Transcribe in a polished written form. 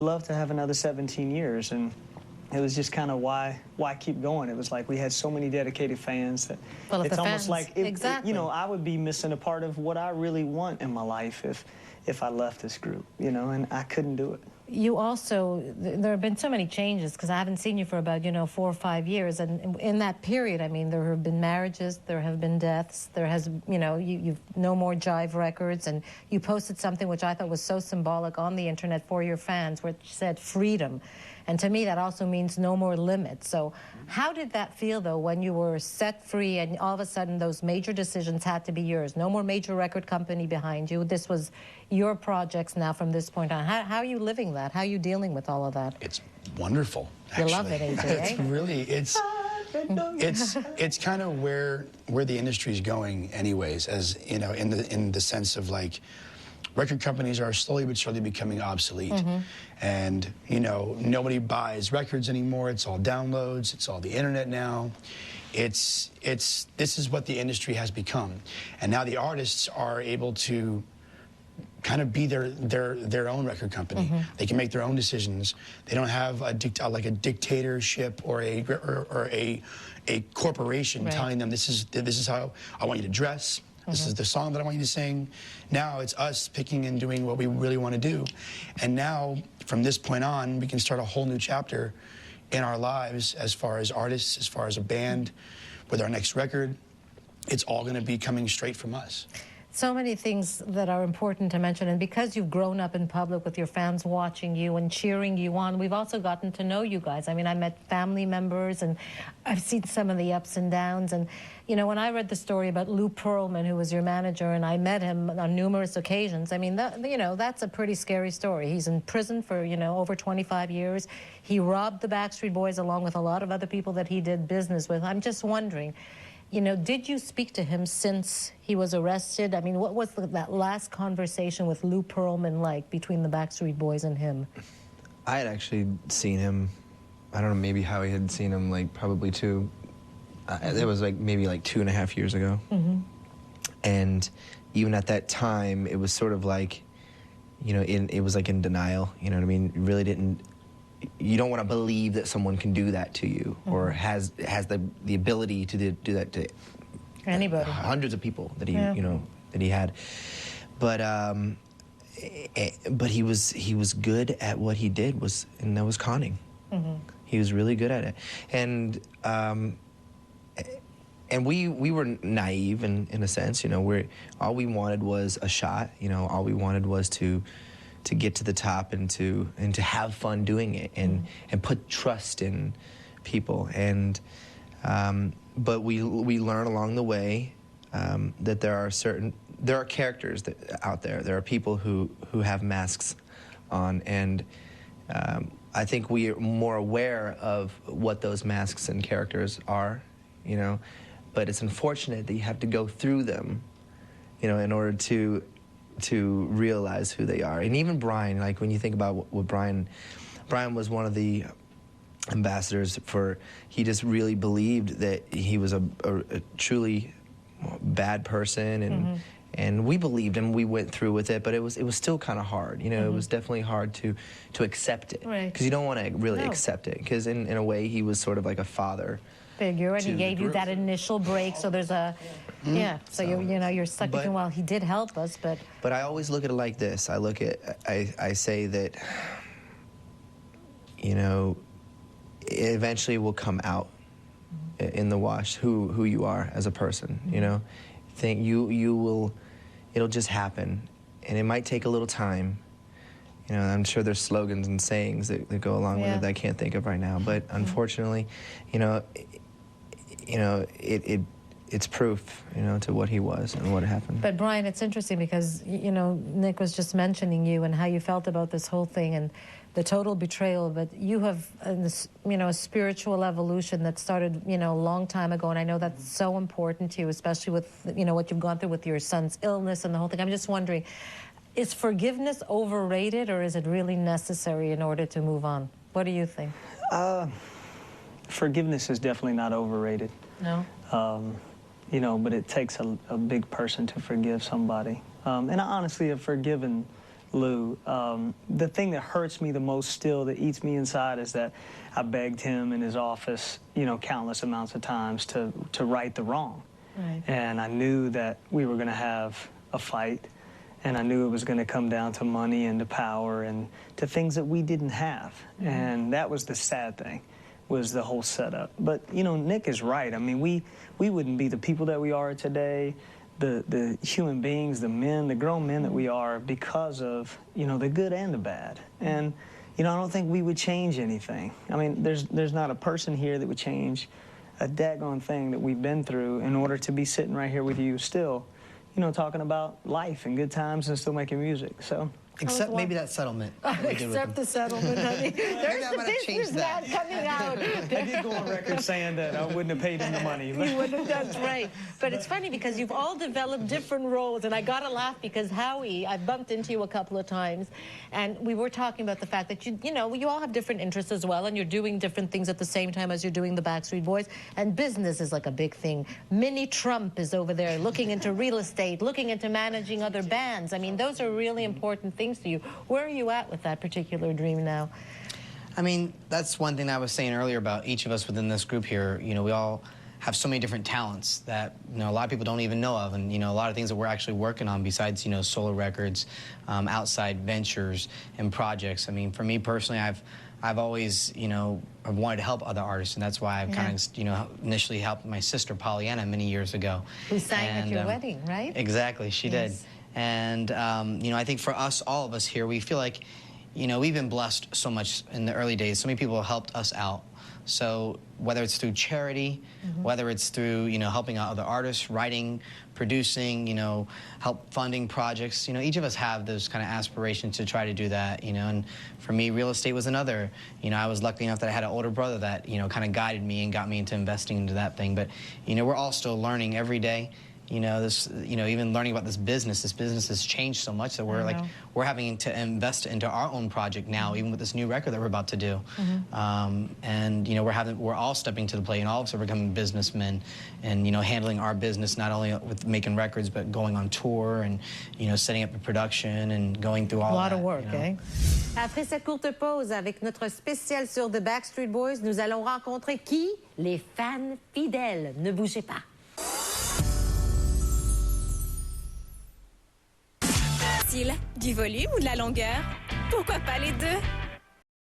Love to have another 17 years, and it was just kind of why keep going. It was like we had so many dedicated fans that it's almost like exactly. you know, I would be missing a part of what I really want in my life if I left this group, you know, and I couldn't do it. You also, there have been so many changes because I haven't seen you for about, 4 or 5 years, and in that period, I mean, there have been marriages, there have been deaths, there has, you've no more Jive Records, and you posted something which I thought was so symbolic on the internet for your fans, which said freedom, and to me that also means no more limits. So how did that feel, though, when you were set free and all of a sudden those major decisions had to be yours? No more major record company behind you. This was your projects now from this point on. How are you living that? How are you dealing with all of that? It's wonderful, actually. You love it, AJ, It's really, it's kind of where the industry is going anyways, as, in the sense of, like, record companies are slowly but surely becoming obsolete. And, nobody buys records anymore. It's all downloads. It's all the internet now. This is what the industry has become. And now the artists are able to kind of be their own record company. They can make their own decisions. They don't have a dictatorship or a corporation telling them this is how I want you to dress. This is the song that I want you to sing. Now it's us picking and doing what we really want to do. And now, from this point on, we can start a whole new chapter in our lives as far as artists, as far as a band, with our next record. It's all going to be coming straight from us. So many things that are important to mention, and because you've grown up in public with your fans watching you and cheering you on, we've also gotten to know you guys. I mean, I met family members, and I've seen some of the ups and downs, and when I read the story about Lou Pearlman, who was your manager, and I met him on numerous occasions, I mean, that's a pretty scary story. He's in prison for, over 25 years. He robbed the Backstreet Boys along with a lot of other people that he did business with. I'm just wondering, did you speak to him since he was arrested? I mean, what was that last conversation with Lou Pearlman like between the Backstreet Boys and him? I had actually seen him, I don't know, maybe Howie had seen him, like, probably it was like maybe like 2.5 years ago. And even at that time, it was sort of like, it was like in denial, you know what I mean? You really didn't, you don't want to believe that someone can do that to you or has the ability to do that to anybody, hundreds of people that he that he had. But he was good at what he did, and that was conning. He was really good at it, and we were naive in a sense. All we wanted was a shot. All we wanted was to get to the top and to have fun doing it and put trust in people. And but we learn along the way that there are characters out there. There are people who have masks on, and I think we are more aware of what those masks and characters are. But it's unfortunate that you have to go through them, in order to realize who they are. And even Brian, like, when you think about what Brian was one of the ambassadors for, he just really believed that he was a truly bad person, and we believed him. We went through with it, but it was still kind of hard. It was definitely hard to accept it, because you don't want to really accept it, because in a way he was sort of like a father figure, and he gave you that initial break. So there's a so you're stuck between, well, he did help us, but I always look at it like this. I say that it eventually will come out in the wash who you are as a person. It'll just happen, and it might take a little time. I'm sure there's slogans and sayings that go along with it that I can't think of right now, but unfortunately, it's proof, to what he was and what happened. But Brian, it's interesting because, Nick was just mentioning you and how you felt about this whole thing and the total betrayal, but you have, a spiritual evolution that started, a long time ago, and I know that's so important to you, especially with, what you've gone through with your son's illness and the whole thing. I'm just wondering, is forgiveness overrated, or is it really necessary in order to move on? What do you think? Forgiveness is definitely not overrated. No? But it takes a big person to forgive somebody. And I honestly have forgiven, Lou. The thing that hurts me the most still, that eats me inside, is that I begged him in his office, you know, countless amounts of times to right the wrong. Right. And I knew that we were going to have a fight, and I knew it was going to come down to money and to power and to things that we didn't have. Mm-hmm. And that was the sad thing, was the whole setup. But, you know, Nick is right. I mean, we wouldn't be the people that we are today, the human beings, the men, the grown men that we are, because of, you know, the good and the bad. And, you know, I don't think we would change anything. I mean, there's not a person here that would change a daggone thing that we've been through in order to be sitting right here with you still, you know, talking about life and good times and still making music. So. Except maybe that settlement. Except the settlement, honey. There's the businessman coming out. I did go on record saying that I wouldn't have paid him the money. You wouldn't have, that's right. But it's funny because you've all developed different roles, and I got to laugh because Howie, I bumped into you a couple of times, and we were talking about the fact that, you know, you all have different interests as well, and you're doing different things at the same time as you're doing the Backstreet Boys, and business is like a big thing. Mini Trump is over there looking into real estate, looking into managing other bands. I mean, those are really important things to you. Where are you at with that particular dream now? I mean, that's one thing I was saying earlier about each of us within this group here. You know, we all have so many different talents that, you know, a lot of people don't even know of, and, you know, a lot of things that we're actually working on besides, you know, solo records, outside ventures and projects. I mean, for me personally, I've always, you know, I've wanted to help other artists, and that's why I've kind of, you know, initially helped my sister Pollyanna many years ago. Who sang at your wedding, right? Exactly, she did. And, you know, I think for us, all of us here, we feel like, you know, we've been blessed so much in the early days. So many people have helped us out. So whether it's through charity, whether it's through, you know, helping out other artists, writing, producing, you know, help funding projects, you know, each of us have those kind of aspirations to try to do that, you know. And for me, real estate was another. You know, I was lucky enough that I had an older brother that, you know, kind of guided me and got me into investing into that thing. But, you know, we're all still learning every day. You know, this, you know, even learning about this business has changed so much that we're having to invest into our own project now, even with this new record that we're about to do. And, you know, we're all stepping to the plate, and all of us are becoming businessmen and, you know, handling our business, not only with making records, but going on tour and, you know, setting up a production and going through all that. A lot of work, you know? eh? Après cette courte pause avec notre spécial sur The Backstreet Boys, nous allons rencontrer qui? Les fans fidèles. Ne bougez pas. Du volume ou de la longueur? Pourquoi pas les deux?